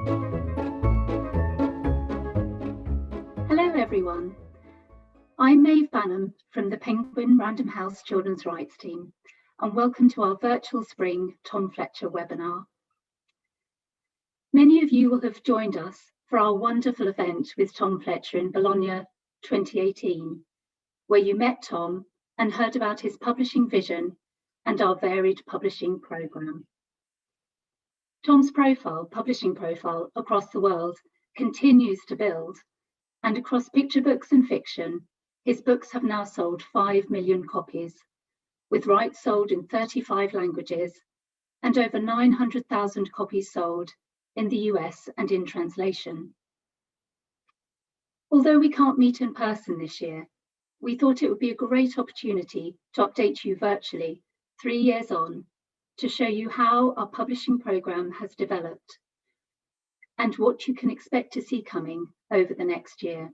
Hello everyone, I'm Maeve Banham from the Penguin Random House Children's Rights team, and welcome to our virtual spring Tom Fletcher webinar. Many of you will have joined us for our wonderful event with Tom Fletcher in Bologna 2018, where you met Tom and heard about his publishing vision and our varied publishing programme. Tom's publishing profile across the world continues to build, and across picture books and fiction, his books have now sold 5 million copies, with rights sold in 35 languages and over 900,000 copies sold in the US and in translation. Although we can't meet in person this year, we thought it would be a great opportunity to update you virtually 3 years on to show you how our publishing programme has developed and what you can expect to see coming over the next year.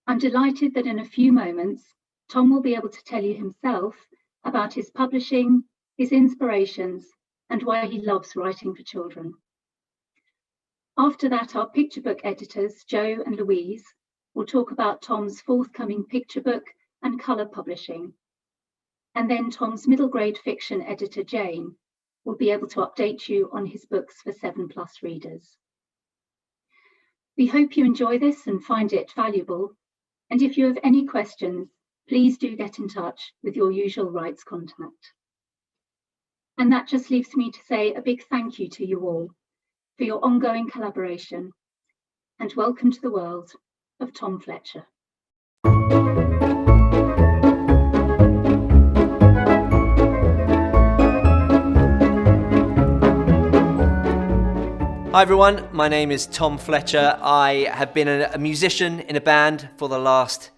I'm delighted that in a few moments, Tom will be able to tell you himself about his publishing, his inspirations, and why he loves writing for children. After that, our picture book editors, Joe and Louise, will talk about Tom's forthcoming picture book and colour publishing. And then Tom's middle grade fiction editor, Jane, will be able to update you on his books for 7+ readers. We hope you enjoy this and find it valuable. And if you have any questions, please do get in touch with your usual rights contact. And that just leaves me to say a big thank you to you all for your ongoing collaboration, and welcome to the world of Tom Fletcher. Hi everyone, my name is Tom Fletcher. I have been a musician in a band for the last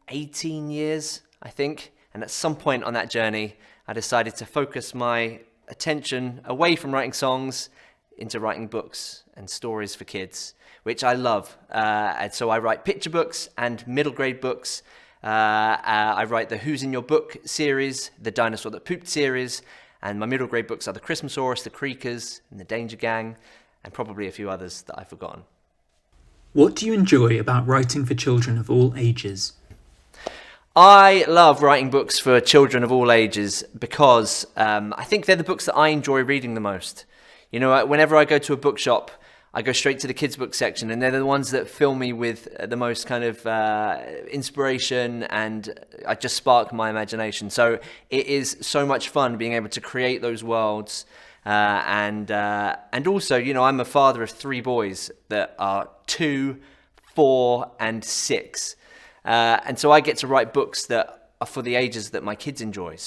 18 years, I think. And at some point on that journey, I decided to focus my attention away from writing songs into writing books and stories for kids, which I love. And so I write picture books and middle grade books. I write the Who's in Your Book series, the Dinosaur That Pooped series, and my middle grade books are the Christmasaurus, the Creakers, and the Danger Gang, and probably a few others that I've forgotten. What do you enjoy about writing for children of all ages? I love writing books for children of all ages because I think they're the books that I enjoy reading the most. You know, whenever I go to a bookshop, I go straight to the kids' book section, and they're the ones that fill me with the most kind of inspiration, and I just spark my imagination. So it is so much fun being able to create those worlds. And also, you know, I'm a father of 3 boys that are 2, 4, and 6. And so I get to write books that are for the ages that my kids enjoy.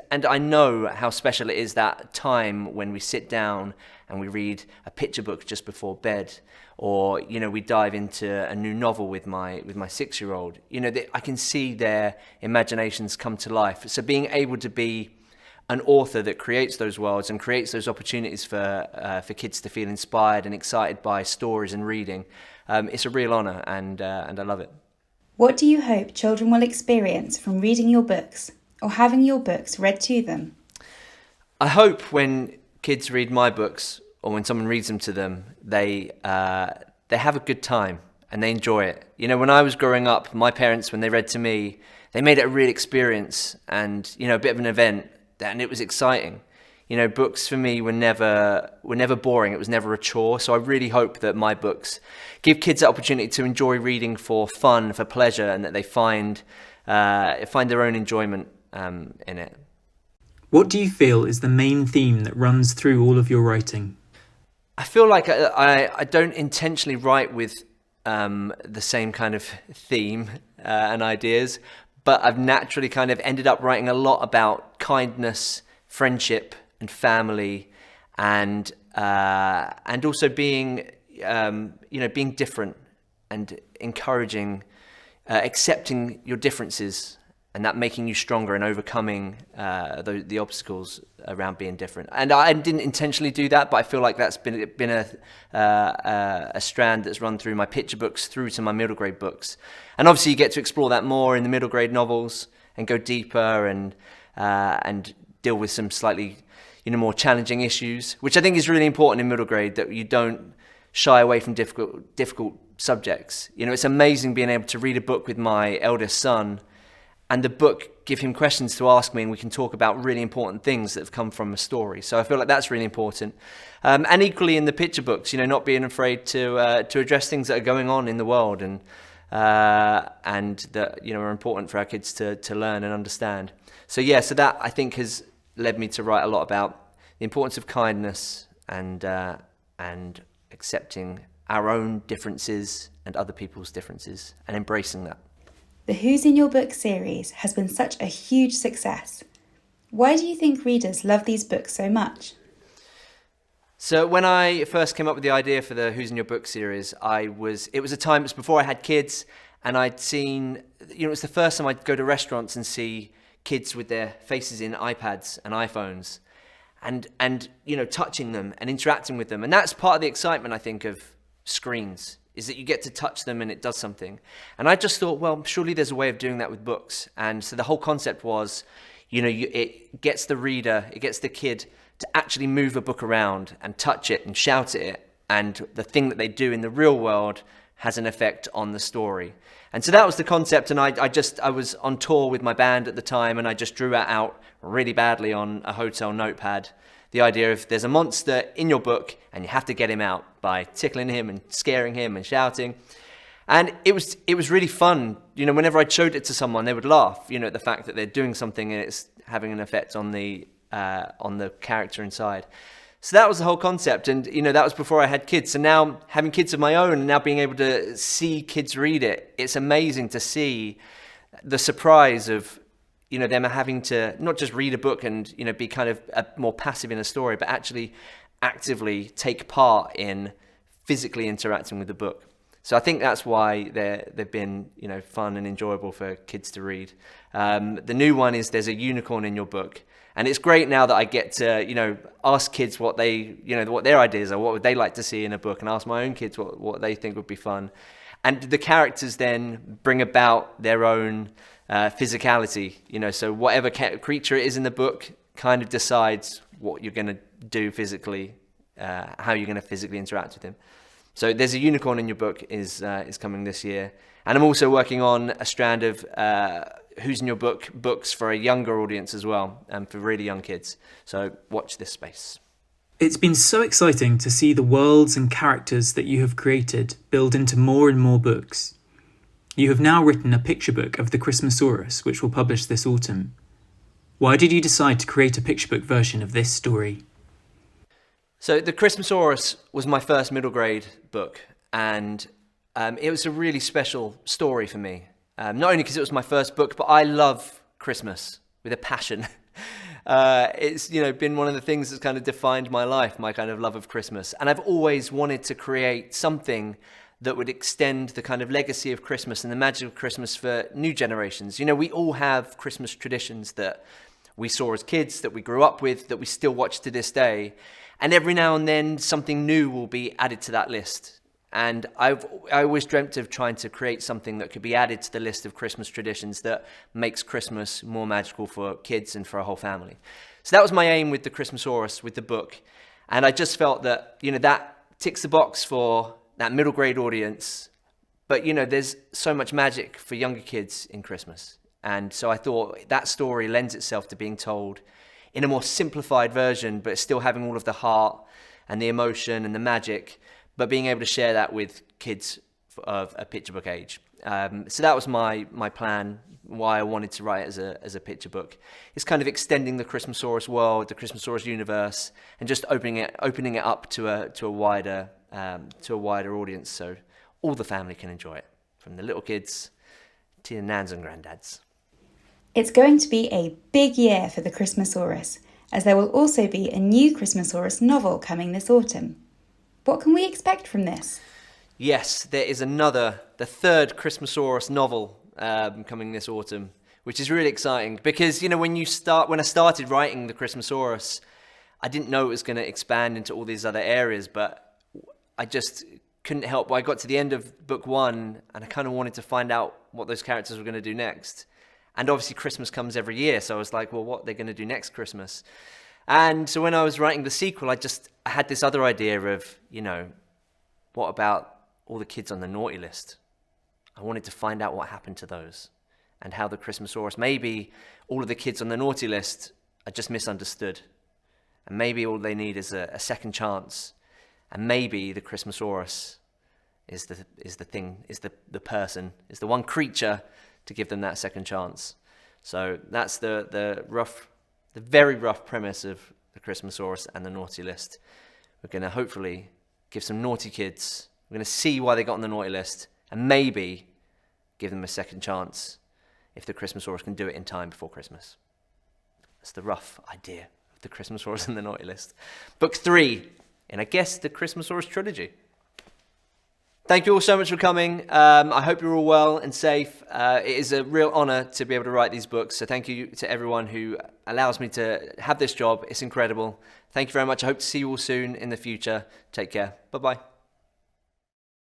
And I know how special it is that time when we sit down and we read a picture book just before bed, or, you know, we dive into a new novel with my 6-year-old. You know, I can see their imaginations come to life. So being able to be an author that creates those worlds and creates those opportunities for kids to feel inspired and excited by stories and reading, it's a real honour, and I love it. What do you hope children will experience from reading your books or having your books read to them? I hope when kids read my books, or when someone reads them to them, they have a good time and they enjoy it. You know, when I was growing up, my parents, when they read to me, they made it a real experience and, you know, a bit of an event. And it was exciting. You know, books for me were never boring. It was never a chore. So I really hope that my books give kids the opportunity to enjoy reading for fun, for pleasure, and that they find their own enjoyment in it. What do you feel is the main theme that runs through all of your writing? I feel like I don't intentionally write with the same kind of theme and ideas, but I've naturally kind of ended up writing a lot about kindness, friendship, and family, and also being being different and encouraging, accepting your differences, and that making you stronger and overcoming the obstacles around being different. And I didn't intentionally do that, but I feel like that's been a strand that's run through my picture books through to my middle grade books. And obviously you get to explore that more in the middle grade novels and go deeper and deal with some slightly more challenging issues, which I think is really important in middle grade, that you don't shy away from difficult subjects. You know, it's amazing being able to read a book with my eldest son, and the book give him questions to ask me, and we can talk about really important things that have come from a story. So I feel like that's really important. And equally in the picture books, you know, not being afraid to address things that are going on in the world, and that, you know, are important for our kids to learn and understand. So yeah, so that I think has led me to write a lot about the importance of kindness and accepting our own differences and other people's differences and embracing that. The Who's in Your Book series has been such a huge success. Why do you think readers love these books so much? So when I first came up with the idea for the Who's in Your Book series, it was before I had kids, and I'd seen, you know, it was the first time I'd go to restaurants and see kids with their faces in iPads and iPhones, and you know, touching them and interacting with them. And that's part of the excitement, I think, of screens, is that you get to touch them and it does something. And I just thought, well, surely there's a way of doing that with books. And so the whole concept was, you know, it gets the reader, it gets the kid to actually move a book around and touch it and shout at it. And the thing that they do in the real world has an effect on the story. And so that was the concept. And I was on tour with my band at the time, and I just drew it out really badly on a hotel notepad. The idea of there's a monster in your book and you have to get him out by tickling him and scaring him and shouting. And it was really fun. You know, whenever I showed it to someone, they would laugh, you know, at the fact that they're doing something and it's having an effect on the character inside. So that was the whole concept. And, you know, that was before I had kids. So now having kids of my own and now being able to see kids read it, it's amazing to see the surprise of, you know, them having to not just read a book and, you know, be kind of more passive in a story, but actually actively take part in physically interacting with the book. So I think that's why they've been, you know, fun and enjoyable for kids to read. The new one is There's a Unicorn in Your Book. And it's great now that I get to, you know, ask kids what their ideas are, what would they like to see in a book, and ask my own kids what they think would be fun. And the characters then bring about their own physicality, you know, so whatever creature it is in the book kind of decides what you're going to do physically, how you're going to physically interact with him. So There's a Unicorn in Your Book is coming this year. And I'm also working on a strand of Who's in Your Book books for a younger audience as well, and for really young kids. So watch this space. It's been so exciting to see the worlds and characters that you have created build into more and more books. You have now written a picture book of the Christmasaurus, which will publish this autumn. Why did you decide to create a picture book version of this story? So the Christmasaurus was my first middle grade book, and it was a really special story for me. Not only because it was my first book, but I love Christmas with a passion. It's, you know, been one of the things that's kind of defined my life, my kind of love of Christmas. And I've always wanted to create something that would extend the kind of legacy of Christmas and the magic of Christmas for new generations. You know, we all have Christmas traditions that we saw as kids, that we grew up with, that we still watch to this day. And every now and then something new will be added to that list. And I always dreamt of trying to create something that could be added to the list of Christmas traditions that makes Christmas more magical for kids and for a whole family. So that was my aim with the Christmasaurus, with the book. And I just felt that, you know, that ticks the box for that middle grade audience. But, you know, there's so much magic for younger kids in Christmas. And so I thought that story lends itself to being told in a more simplified version, but still having all of the heart and the emotion and the magic, but being able to share that with kids of a picture book age. So that was my plan, why I wanted to write it as a picture book. It's kind of extending the Christmasaurus world, the Christmasaurus universe, and just opening it up to a wider audience, so all the family can enjoy it, from the little kids to your nans and granddads. It's going to be a big year for the Christmasaurus, as there will also be a new Christmasaurus novel coming this autumn. What can we expect from this? Yes, there is the third Christmasaurus novel coming this autumn, which is really exciting because, you know, when I started writing the Christmasaurus, I didn't know it was going to expand into all these other areas, but I just couldn't help. I got to the end of book one and I kind of wanted to find out what those characters were going to do next. And obviously Christmas comes every year, so I was like, well, what are they going to do next Christmas? And so when I was writing the sequel, I had this other idea of, you know, what about all the kids on the naughty list? I wanted to find out what happened to those and how the Christmasaurus, maybe all of the kids on the naughty list are just misunderstood. And maybe all they need is a second chance. And maybe the Christmasaurus is the person, is the one creature to give them that second chance. So that's the very rough premise of the Christmasaurus and the naughty list. We're going to hopefully give some naughty kids, we're going to see why they got on the naughty list, and maybe give them a second chance if the Christmasaurus can do it in time before Christmas. That's the rough idea of the Christmasaurus and the naughty list. Book 3 in, I guess, the Christmasaurus trilogy. Thank you all so much for coming. I hope you're all well and safe. It is a real honour to be able to write these books. So thank you to everyone who allows me to have this job. It's incredible. Thank you very much. I hope to see you all soon in the future. Take care. Bye-bye.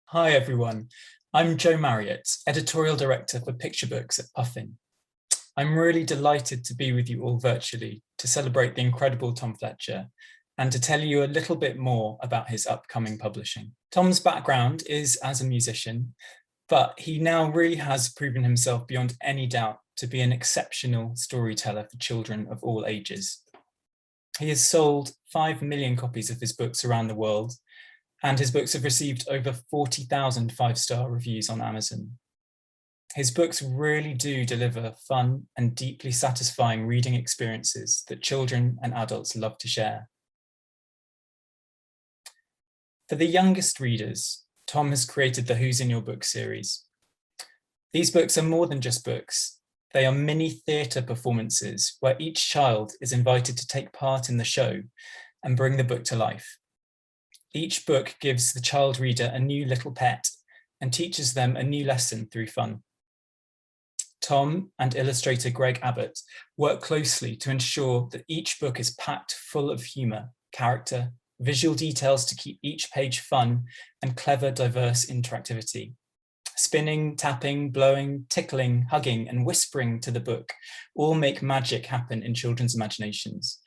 Hi everyone. I'm Joe Marriott, Editorial Director for Picture Books at Puffin. I'm really delighted to be with you all virtually to celebrate the incredible Tom Fletcher and to tell you a little bit more about his upcoming publishing. Tom's background is as a musician, but he now really has proven himself beyond any doubt to be an exceptional storyteller for children of all ages. He has sold 5 million copies of his books around the world, and his books have received over 40,000 5-star reviews on Amazon. His books really do deliver fun and deeply satisfying reading experiences that children and adults love to share. For the youngest readers, Tom has created the Who's in Your Book series. These books are more than just books. They are mini theatre performances where each child is invited to take part in the show and bring the book to life. Each book gives the child reader a new little pet and teaches them a new lesson through fun. Tom and illustrator Greg Abbott work closely to ensure that each book is packed full of humour, character, visual details to keep each page fun, and clever, diverse interactivity. Spinning, tapping, blowing, tickling, hugging, and whispering to the book all make magic happen in children's imaginations.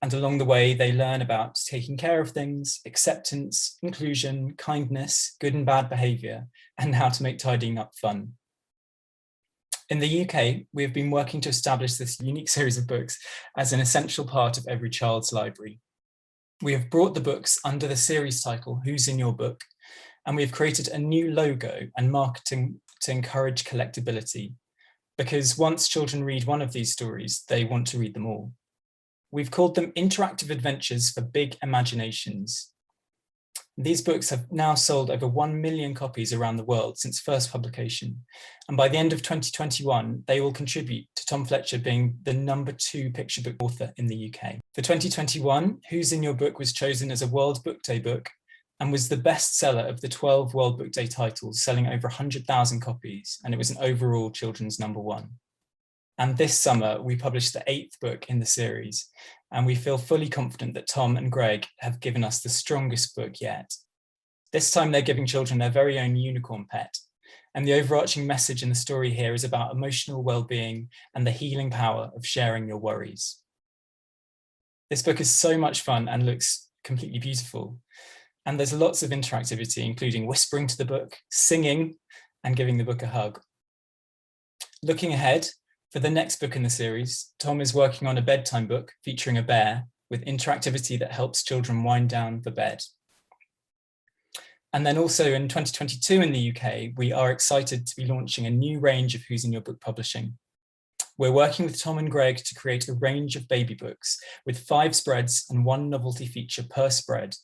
And along the way, they learn about taking care of things, acceptance, inclusion, kindness, good and bad behaviour, and how to make tidying up fun. In the UK, we have been working to establish this unique series of books as an essential part of every child's library. We have brought the books under the series title, Who's in Your Book? And we have created a new logo and marketing to encourage collectability, because once children read one of these stories, they want to read them all. We've called them interactive adventures for big imaginations. These books have now sold over 1 million copies around the world since first publication. And by the end of 2021, they will contribute to Tom Fletcher being the #2 picture book author in the UK. For 2021, Who's in Your Book was chosen as a World Book Day book and was the bestseller of the 12 World Book Day titles, selling over 100,000 copies, and it was an overall children's #1. And this summer, we published the 8th book in the series, and we feel fully confident that Tom and Greg have given us the strongest book yet. This time they're giving children their very own unicorn pet, and the overarching message in the story here is about emotional well-being and the healing power of sharing your worries. This book is so much fun and looks completely beautiful, and there's lots of interactivity, including whispering to the book, singing, and giving the book a hug. Looking ahead, for the next book in the series, Tom is working on a bedtime book featuring a bear with interactivity that helps children wind down for bed. And then also in 2022 in the UK, we are excited to be launching a new range of Who's in Your Book publishing. We're working with Tom and Greg to create a range of baby books with 5 spreads and 1 novelty feature per spread,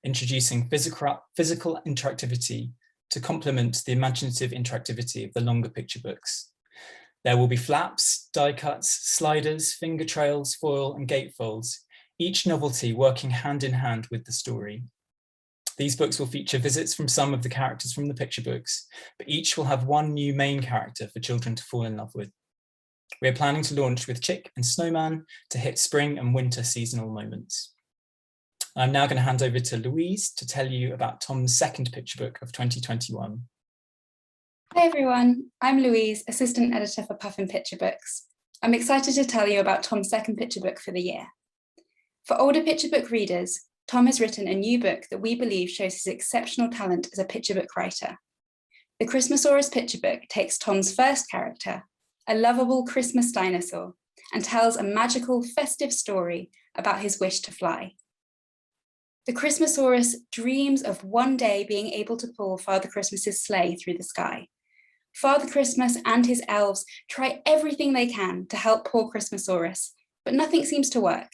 introducing physical interactivity to complement the imaginative interactivity of the longer picture books. There will be flaps, die cuts, sliders, finger trails, foil, and gatefolds, each novelty working hand in hand with the story. These books will feature visits from some of the characters from the picture books, but each will have 1 new main character for children to fall in love with. We are planning to launch with Chick and Snowman to hit spring and winter seasonal moments. I'm now going to hand over to Louise to tell you about Tom's second picture book of 2021. Hi everyone, I'm Louise, Assistant Editor for Puffin Picture Books. I'm excited to tell you about Tom's second picture book for the year. For older picture book readers, Tom has written a new book that we believe shows his exceptional talent as a picture book writer. The Christmasaurus picture book takes Tom's first character, a lovable Christmas dinosaur, and tells a magical, festive story about his wish to fly. The Christmasaurus dreams of one day being able to pull Father Christmas's sleigh through the sky. Father Christmas and his elves try everything they can to help poor Christmasaurus, but nothing seems to work.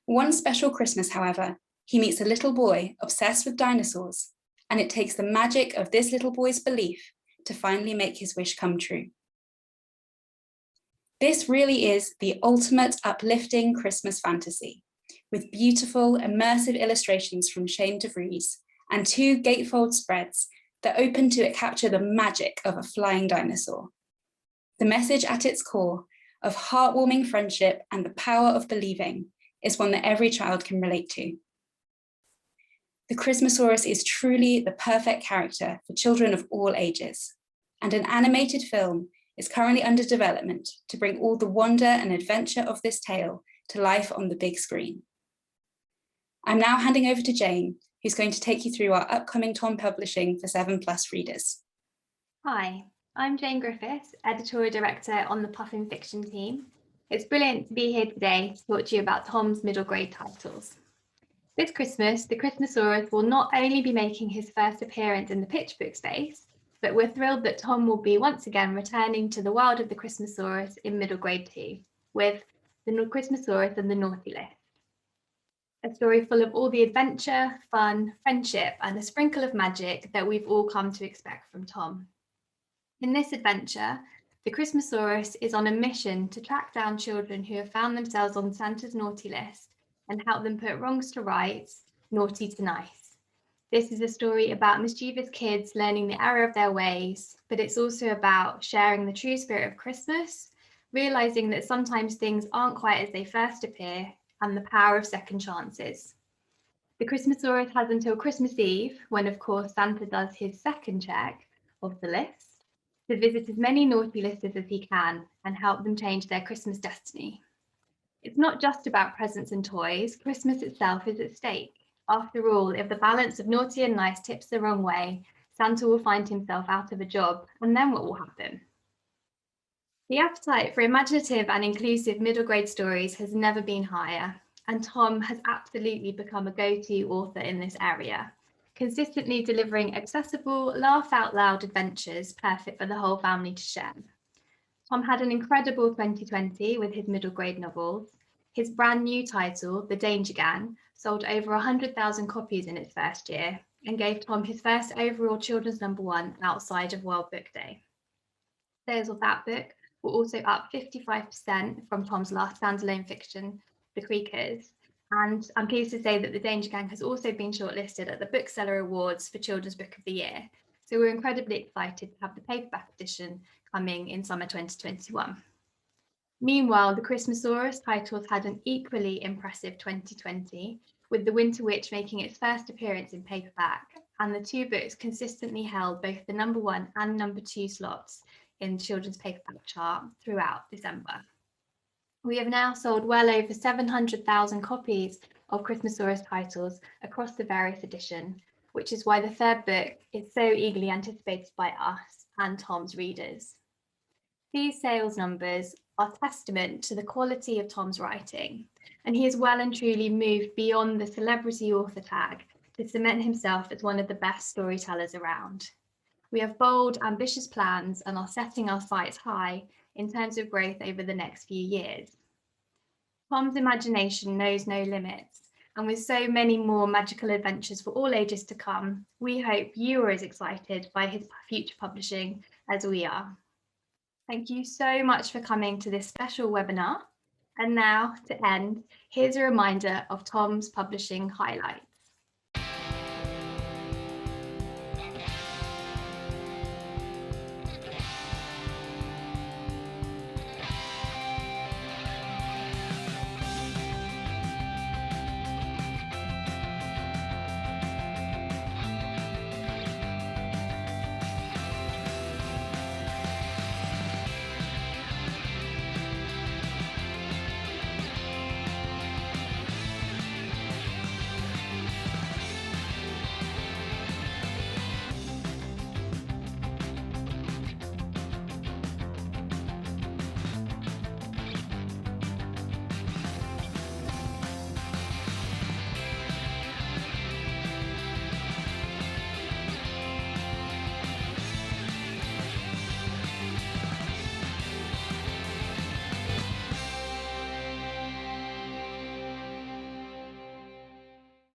One special Christmas, however, he meets a little boy obsessed with dinosaurs, and it takes the magic of this little boy's belief to finally make his wish come true. This really is the ultimate uplifting Christmas fantasy, with beautiful, immersive illustrations from Shane DeVries and 2 gatefold spreads that open to capture the magic of a flying dinosaur. The message at its core of heartwarming friendship and the power of believing is one that every child can relate to. The Christmasaurus is truly the perfect character for children of all ages, and an animated film is currently under development to bring all the wonder and adventure of this tale to life on the big screen. I'm now handing over to Jane, who's going to take you through our upcoming Tom publishing for 7+ readers. Hi, I'm Jane Griffiths, Editorial Director on the Puffin Fiction team. It's brilliant to be here today to talk to you about Tom's middle grade titles. This Christmas, the Christmasaurus will not only be making his first appearance in the picture book space, but we're thrilled that Tom will be once again returning to the world of the Christmasaurus in middle grade 2, with the Christmasaurus and the Naughty List. A story full of all the adventure, fun, friendship, and a sprinkle of magic that we've all come to expect from Tom. In this adventure, the Christmasaurus is on a mission to track down children who have found themselves on Santa's naughty list and help them put wrongs to rights, naughty to nice. This is a story about mischievous kids learning the error of their ways, but it's also about sharing the true spirit of Christmas, realizing that sometimes things aren't quite as they first appear, and the power of second chances. The Christmasaurus has until Christmas Eve, when of course Santa does his second check of the list, to visit as many naughty listers as he can and help them change their Christmas destiny. It's not just about presents and toys, Christmas itself is at stake. After all, if the balance of naughty and nice tips the wrong way, Santa will find himself out of a job, and then what will happen? The appetite for imaginative and inclusive middle grade stories has never been higher, and Tom has absolutely become a go-to author in this area, consistently delivering accessible, laugh out loud adventures perfect for the whole family to share. Tom had an incredible 2020 with his middle grade novels. His brand new title, The Danger Gang, sold over 100,000 copies in its first year and gave Tom his first overall children's #1 outside of World Book Day. Sales of that book were also up 55% from Tom's last standalone fiction, The Creakers. And I'm pleased to say that The Danger Gang has also been shortlisted at the Bookseller Awards for Children's Book of the Year. So we're incredibly excited to have the paperback edition coming in summer 2021. Meanwhile, the Christmasaurus titles had an equally impressive 2020, with The Winter Witch making its first appearance in paperback, and the 2 books consistently held both the #1 and #2 slots in the children's paperback chart throughout December. We have now sold well over 700,000 copies of Christmasaurus titles across the various editions, which is why the 3rd book is so eagerly anticipated by us and Tom's readers. These sales numbers are testament to the quality of Tom's writing, and he has well and truly moved beyond the celebrity author tag to cement himself as one of the best storytellers around. We have bold, ambitious plans and are setting our sights high in terms of growth over the next few years. Tom's imagination knows no limits, and with so many more magical adventures for all ages to come, we hope you are as excited by his future publishing as we are. Thank you so much for coming to this special webinar. And now, to end, here's a reminder of Tom's publishing highlights.